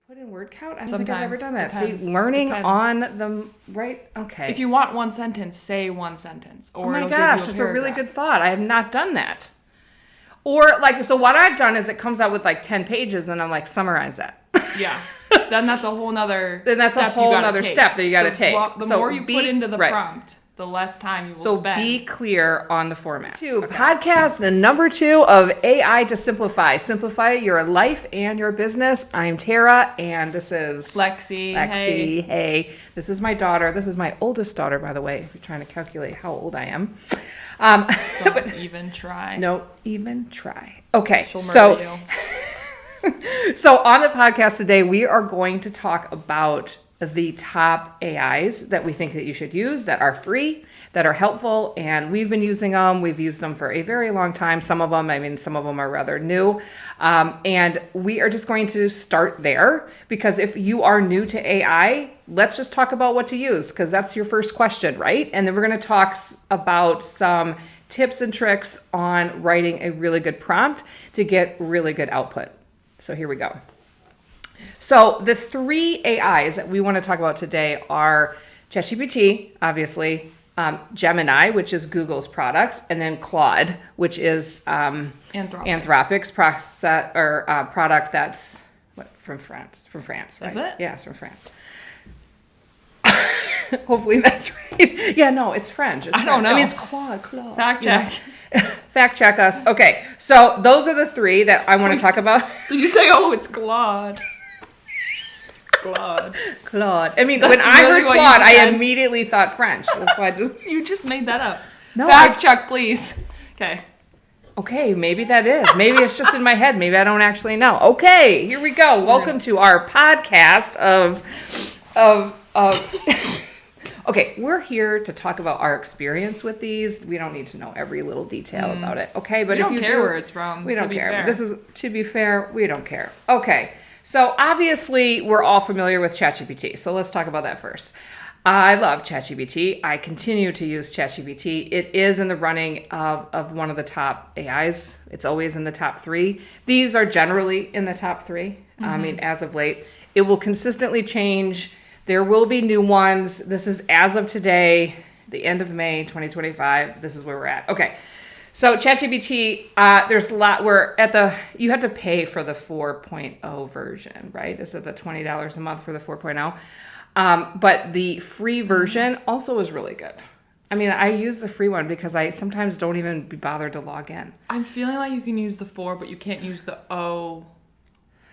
Put in word count? I don't think I've ever done that. Depends. See, learning on the right. Okay. If you want one sentence, say one sentence. Or oh my gosh, that's a really good thought. I have not done that. Or like, so what I've done is it comes out with like 10 pages, and I'm like, summarize that. Yeah. Then that's a whole nother. Then that's a whole other step that you got to take. The more you put into the prompt, the less time you will spend. So be clear on the format. Podcast number 2 of AI to Simplify. Simplify your life and your business. I'm Tara, and this is Lexi. Hey. This is my daughter. This is my oldest daughter, by the way, if you're trying to calculate how old I am. Don't even try. Don't even try. Okay, She'll murder you. So on the podcast today, we are going to talk about the top AIs that we think that you should use, that are free, that are helpful, and we've been using them. We've used them for a very long time. Some of them are rather new, and we are just going to start there, because if you are new to AI, let's just talk about what to use, because that's your first question, right? And then we're going to talk about some tips and tricks on writing a really good prompt to get really good output. So here we go. So the 3 AIs that we want to talk about today are ChatGPT, obviously, Gemini, which is Google's product, and then Claude, which is Anthropic's product that's from France. Right? Is it? Yeah, it's from France. Hopefully that's right. Yeah, no, it's French. I don't know. I mean, it's Claude. Fact check. Fact check us. Okay, so those are the 3 that I want to talk about. Did you say, it's Claude? Claude. I mean, when I heard Claude, I immediately thought French. That's why I just... You just made that up. No, Fact check, please. Okay, maybe that is. Maybe it's just in my head. Maybe I don't actually know. Okay, here we go. Welcome to our podcast of Okay, we're here to talk about our experience with these. We don't need to know every little detail about it, okay? But if you care where it's from, we don't care. This is, to be fair, we don't care. Okay, so obviously we're all familiar with ChatGPT, so let's talk about that first. I love ChatGPT. I continue to use ChatGPT. It is in the running of one of the top AIs. It's always in the top 3. These are generally in the top 3. I mean, as of late. It will consistently change. There will be new ones. This is as of today, the end of May 2025. This is where we're at. Okay. So ChatGPT, there's a lot. You have to pay for the 4.0 version, right? Is it the $20 a month for the 4.0? But the free version also is really good. I mean, I use the free one because I sometimes don't even be bothered to log in. I'm feeling like you can use the 4, but you can't use the O.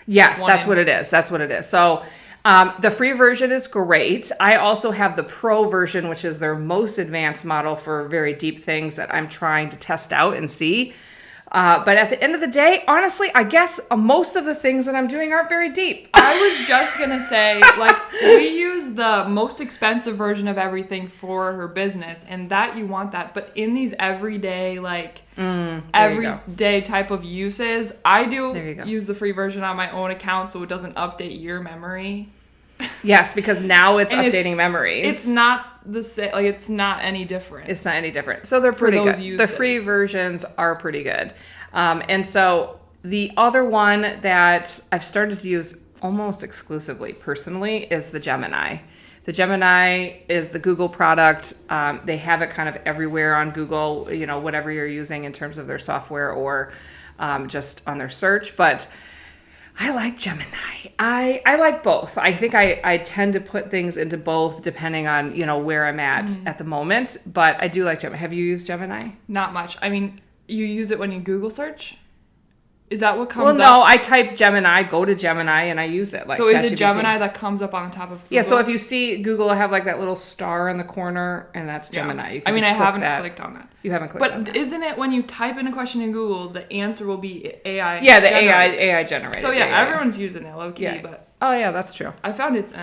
Yes, that's what it is. So the free version is great. I also have the pro version, which is their most advanced model for very deep things that I'm trying to test out and see. But at the end of the day, honestly, I guess most of the things that I'm doing aren't very deep. I was just going to say, we use the most expensive version of everything for her business, and that you want that. But in these everyday, everyday type of uses, I do use the free version on my own account so it doesn't update your memory. Yes, because now it's updating memories. It's not the same. It's not any different. It's not any different. So they're pretty good. Uses. The free versions are pretty good. And so the other one that I've started to use almost exclusively personally is the Gemini. The Gemini is the Google product. They have it kind of everywhere on Google, whatever you're using in terms of their software or just on their search. But I like Gemini. I like both. I think I tend to put things into both depending on, where I'm at the moment. But I do like Gemini. Have you used Gemini? Not much. I mean, you use it when you Google search? Is that what comes up? up? Well, no. I type Gemini, go to Gemini, and I use it. So is it Gemini that comes up on the top of Google? Yeah, so if you see Google have that little star in the corner, and that's Gemini. I haven't clicked on that. You haven't clicked on that. But isn't it when you type in a question in Google, the answer will be AI? Yeah, the AI generated. So yeah, everyone's using it low-key, but... Oh yeah, that's true. I found it's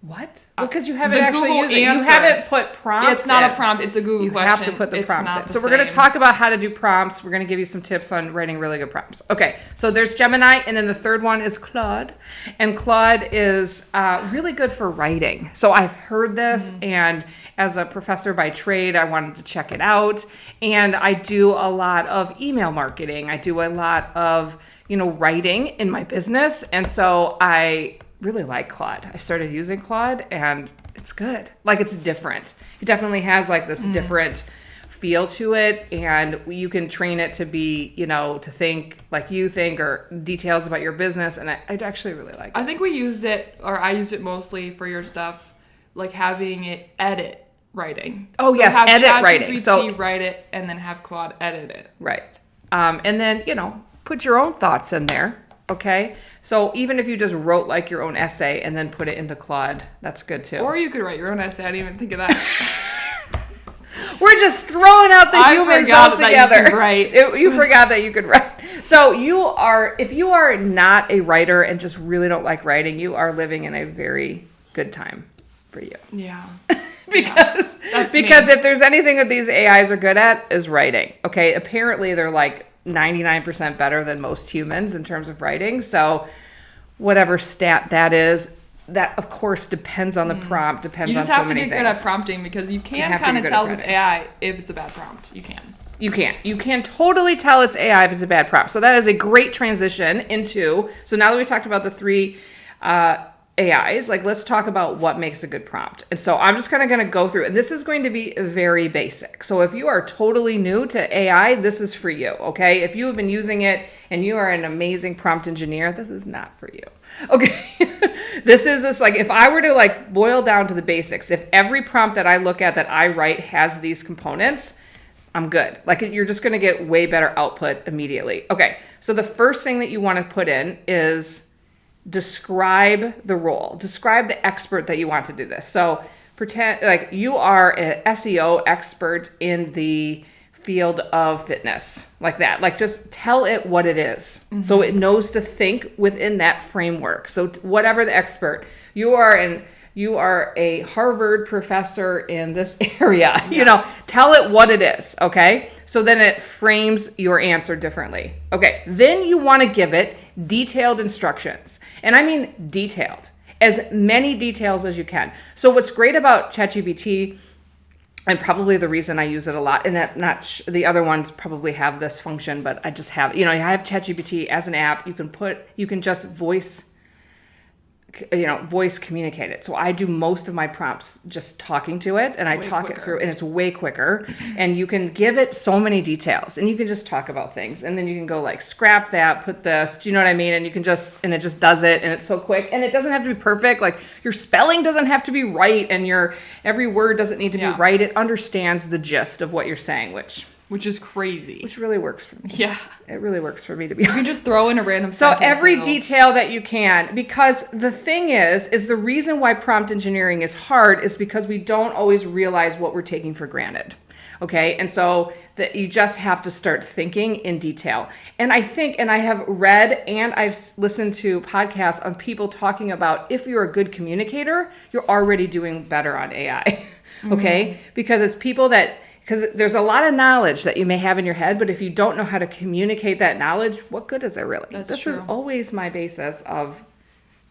What? Because you haven't the actually Google used it. You answer. haven't put prompts It's not in. a prompt. It's a Google You question. have to put the It's prompts not in. the So we're going to same. talk about how to do prompts. We're going to give you some tips on writing really good prompts. Okay, so there's Gemini, and then the third one is Claude. And Claude is really good for writing. So I've heard this, and as a professor by trade, I wanted to check it out. And I do a lot of email marketing. I do a lot of, writing in my business. And so I really like Claude. I started using Claude, and it's good. Like, it's different. It definitely has like this different feel to it, and you can train it to be, to think like you think, or details about your business. And I actually really like it. I think we used it, or I used it mostly for your stuff, like having it edit writing. Oh, yes, have edit ChatGPT writing. So write it, and then have Claude edit it. Right. And then, put your own thoughts in there. Okay. So even if you just wrote like your own essay and then put it into Claude, that's good too. Or you could write your own essay. I didn't even think of that. We're just throwing out the humans all together. You forgot that you could write. So if you are not a writer and just really don't like writing, you are living in a very good time for you. Yeah. because if there's anything that these AIs are good at, is writing. Okay. Apparently they're like 99% better than most humans in terms of writing. So whatever stat that is, that of course depends on the prompt, depends on so many things. You just have to get good at prompting, because you can kind of tell if it's AI if it's a bad prompt. You can. You can totally tell it's AI if it's a bad prompt. So that is a great transition into, so now that we talked about the three AIs, like, let's talk about what makes a good prompt. And so I'm just kind of going to go through, and this is going to be very basic. So if you are totally new to AI, this is for you, okay? If you have been using it and you are an amazing prompt engineer, this is not for you, okay? This is just like, if I were to like boil down to the basics, if every prompt that I look at that I write has these components, I'm good. Like, you're just going to get way better output immediately. Okay, so the first thing that you want to put in is describe the role. Describe the expert that you want to do this. So pretend like you are an SEO expert in the field of fitness, like that. Like, just tell it what it is. So it knows to think within that framework. So whatever the expert, you are a Harvard professor in this area, tell it what it is. Okay. So then it frames your answer differently. Okay. Then you want to give it detailed instructions. And I mean detailed, as many details as you can. So what's great about ChatGPT, and probably the reason I use it a lot, and that the other ones probably have this function, but I just have, I have ChatGPT as an app. You can just voice communicate it. So I do most of my prompts just talking to it, and I talk it through, and it's way quicker. And you can give it so many details, and you can just talk about things, and then you can go like, scrap that, put this, do you know what I mean? And you can and it just does it, and it's so quick, and it doesn't have to be perfect. Like, your spelling doesn't have to be right, and every word doesn't need to be right. It understands the gist of what you're saying, which is crazy. Which really works for me. Yeah. It really works for me, to be honest. You can just throw in a random sentence. So every detail that you can, because the thing is the reason why prompt engineering is hard is because we don't always realize what we're taking for granted. Okay. And so you just have to start thinking in detail. And I have read and I've listened to podcasts on people talking about, if you're a good communicator, you're already doing better on AI. Okay. Because it's people because there's a lot of knowledge that you may have in your head, but if you don't know how to communicate that knowledge, what good is it really? This is always my basis of,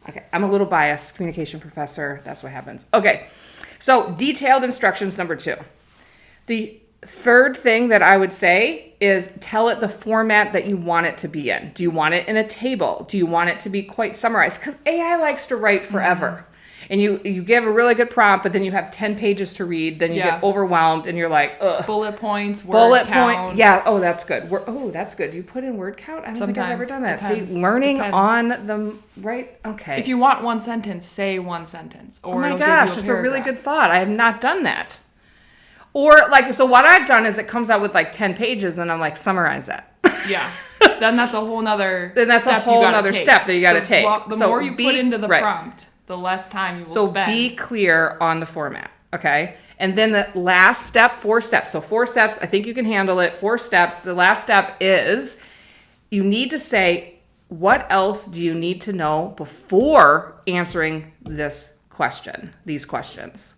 okay, I'm a little biased, communication professor, that's what happens. Okay, so detailed instructions, number 2. The third thing that I would say is tell it the format that you want it to be in. Do you want it in a table? Do you want it to be quite summarized? Because AI likes to write forever. And you give a really good prompt, but then you have 10 pages to read. Then you get overwhelmed, and you're like, ugh. Bullet points, word count. Yeah. Oh, that's good. That's good. You put in word count? I don't think I've ever done that. Depends. See, learning on the right. Okay. If you want one sentence, say one sentence. Or oh my gosh, that's a really good thought. I have not done that. Or so what I've done is it comes out with like 10 pages, and then I'm like, summarize that. Yeah. Then that's a whole nother. Then that's a whole other step that you got to take. The more you put into the prompt, the less time you will spend. So be clear on the format, okay? And then the last step, 4 steps. So 4 steps, I think you can handle it. 4 steps. The last step is you need to say, what else do you need to know before answering this these questions.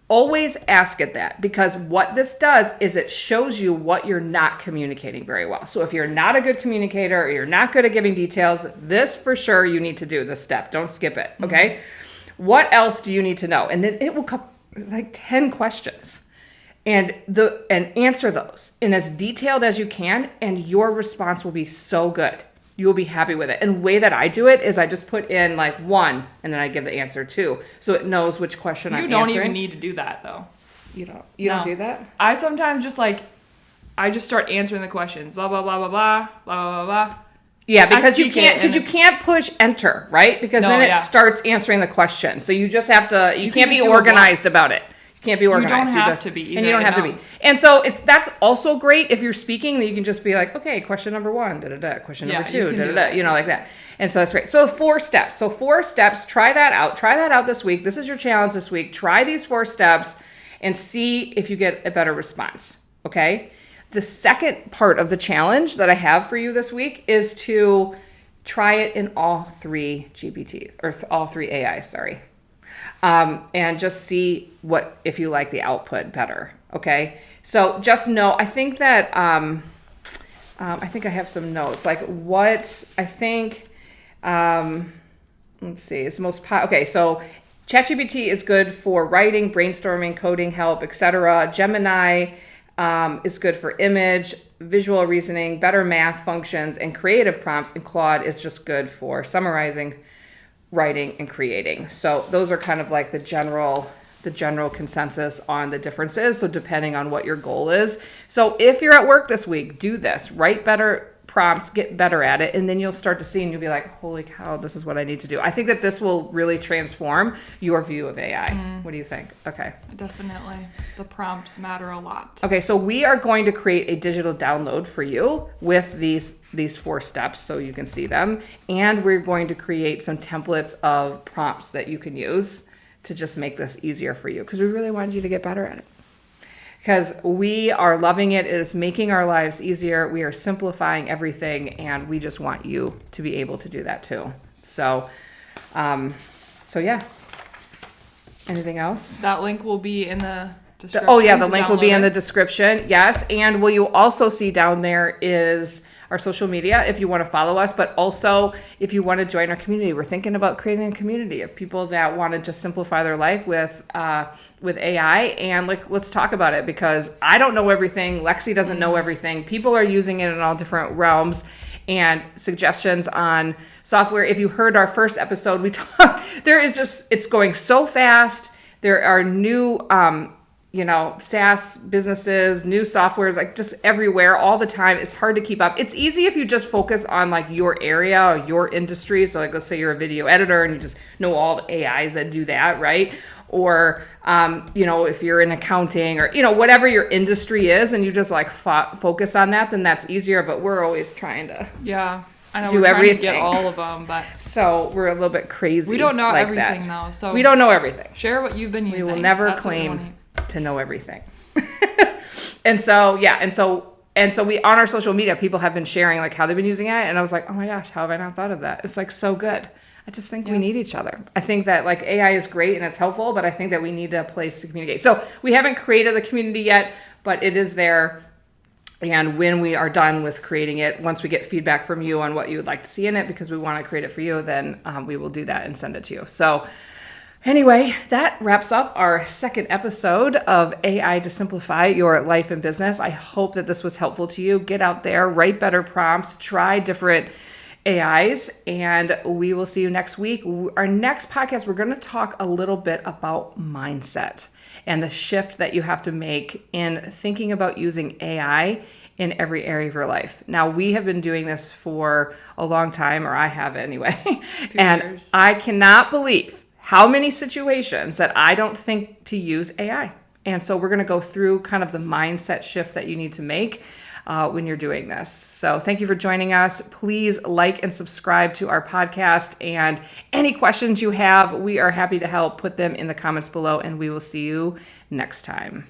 Always ask it that, because what this does is it shows you what you're not communicating very well. So if you're not a good communicator or you're not good at giving details, this for sure you need to do this step. Don't skip it, okay? What else do you need to know? And then it will come like 10 questions. And answer those in as detailed as you can, and your response will be so good. You will be happy with it. And the way that I do it is I just put in like 1, and then I give the answer 2, so it knows which question I'm answering. You don't even need to do that though. You don't do that? I sometimes just I just start answering the questions. Blah blah blah blah blah blah blah blah. Yeah, because you can't push enter, right? Because then it starts answering the question. So you just have to. You can't be organized about it. Can't be organized. You don't have to be. And you don't have to be. And so that's also great if you're speaking, that you can just be like, okay, question number 1, da-da-da, question number 2, da-da-da, like that. And so that's great. So 4 steps. Try that out. Try that out this week. This is your challenge this week. Try these 4 steps and see if you get a better response, okay? The second part of the challenge that I have for you this week is to try it in all 3 GPTs, or all 3 AIs, sorry. And just see if you like the output better. Okay. So just know, I think that, I think I have some notes, like what I think, let's see, it's okay. So ChatGPT is good for writing, brainstorming, coding help, etc. Gemini, is good for image, visual reasoning, better math functions, and creative prompts. And Claude is just good for summarizing, writing, and creating. So those are kind of like the general consensus on the differences. So depending on what your goal is. So if you're at work this week, do this. Write better prompts, get better at it, and then you'll start to see and you'll be like, holy cow, this is what I need to do. I think that this will really transform your view of AI. What do you think? Okay. Definitely. The prompts matter a lot. Okay, so we are going to create a digital download for you with these 4 steps so you can see them. And we're going to create some templates of prompts that you can use to just make this easier for you, because we really wanted you to get better at it. Because we are loving it. It is making our lives easier. We are simplifying everything, and we just want you to be able to do that too. So yeah. Anything else? That link will be in the description. The link will be in the description. Yes. And what you also see down there is our social media if you want to follow us, but also if you want to join our community. We're thinking about creating a community of people that want to just simplify their life with AI, and let's talk about it, because I don't know everything. Lexi doesn't know everything. People are using it in all different realms, and suggestions on software. If you heard our first episode, we talked, it's going so fast. There are new, SaaS businesses, new softwares, like just everywhere all the time. It's hard to keep up. It's easy if you just focus on like your area or your industry. So like, let's say you're a video editor and you just know all the AIs that do that, right? Or, if you're in accounting or, whatever your industry is, and you just like focus on that, then that's easier. But we're always trying to I know do we're trying everything. to get all of them, but so we're a little bit crazy. We don't know like everything that. though. So we don't know everything. Share what you've been using. We will never claim to know everything. And so we, on our social media, people have been sharing like how they've been using it, and I was like, oh my gosh, how have I not thought of that? It's like so good. I just think we need each other. I think that like AI is great and it's helpful, but I think that we need a place to communicate. So we haven't created the community yet, but it is there. And when we are done with creating it, once we get feedback from you on what you would like to see in it, because we want to create it for you, then we will do that and send it to you. So anyway, that wraps up our second episode of AI to Simplify Your Life and Business. I hope that this was helpful to you. Get out there, write better prompts, try different AIs, and we will see you next week. Our next podcast, we're going to talk a little bit about mindset and the shift that you have to make in thinking about using AI in every area of your life. Now, we have been doing this for a long time, or I have anyway, and I cannot believe how many situations that I don't think to use AI. And so we're going to go through kind of the mindset shift that you need to make when you're doing this. So thank you for joining us. Please like and subscribe to our podcast, and any questions you have, we are happy to help. Put them in the comments below, and we will see you next time.